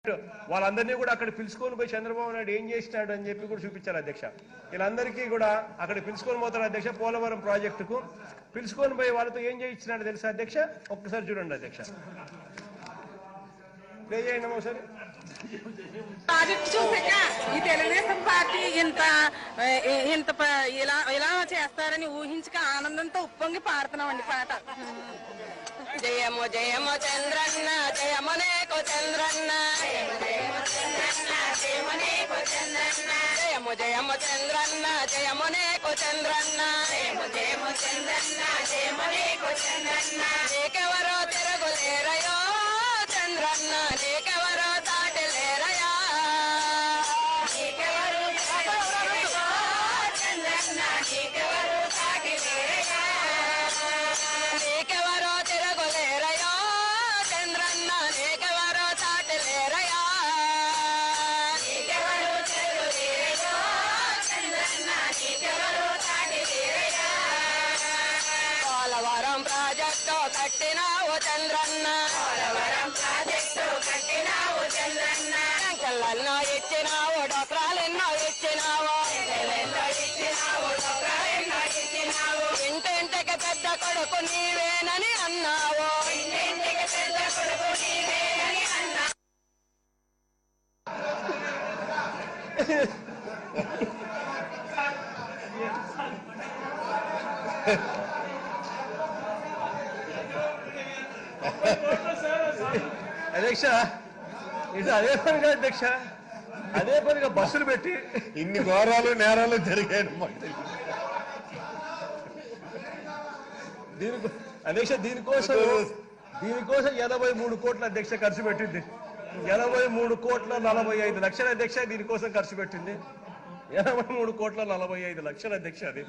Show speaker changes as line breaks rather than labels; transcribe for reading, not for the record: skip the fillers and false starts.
వాళ్ళందరినీ కూడా అక్కడ పిలుచుకొని పోయి చంద్రబాబు నాయుడు ఏం చేసినాడు అని చెప్పి కూడా చూపించారు అధ్యక్ష. వీళ్ళందరికీ కూడా అక్కడ పిలుచుకొని పోతారు అధ్యక్ష. పోలవరం ప్రాజెక్టుకు పిలుచుకొని పోయి వాళ్ళతో ఏం చేయించినాడు తెలుసా అధ్యక్ష? ఒక్కసారి చూడండి అధ్యక్ష, ప్లే చేయండి ఒకసారి.
ప్రాజెక్ట్ చూసాక ఈ తెలుగుదేశం పార్టీ ఇంత ఇలా చేస్తారని ఊహించక ఆనందంతో ఉప్పొంగి పాడుతున్నామండి పాట. జయము జయము చంద్రన్న జయము నీకు చంద్రన్న, జయము జయము చంద్రన్న జయము నీకు చంద్రన్న, జయము జయము చంద్రన్న జయము నీకు చంద్రన్న, జయము జయము చంద్రన్న జయము నీకు చంద్రన్న. నీకెవరో తిరుగులేరయో చంద్రన్న, నీకెవరో దాటలేరయా, నీకెవరు చంద్రన్న, నీకెవరు దాటలేరయా, నీకెవరో తిరుగులేరయో చంద్రన్న, నీకెవరో దాటలేరయా, నీకెవరు తిరుగులేరయో చంద్రన్న, నీకెవరు దాటలేరయా. పోలవరం ప్రాజెక్టు కట్టినావు చంద్రన్న, పోలవరం ప్రాజెక్టు కట్టినావు చంద్రన్న, సంకలన్నో ఇచ్చినావు, డోక్రాలెన్నో ఇచ్చినావు, ఇంటింటికి పెద్ద కొడుకు నీవేనని అన్నావు, ఇంటింటికి పెద్ద కొడుకు నీవేనని అన్నావు.
అధ్యక్ష ఇది అదే పనిగా అధ్యక్ష, అదే పనిగా బస్సులు పెట్టి
ఇన్ని ఘోరాలు నేరాలు జరిగాయి
అధ్యక్ష. దీనికోసం 83 కోట్ల అధ్యక్ష ఖర్చు పెట్టింది. 83,45,00,000 అధ్యక్ష దీనికోసం ఖర్చు పెట్టింది. 83,45,00,000 అధ్యక్ష అది.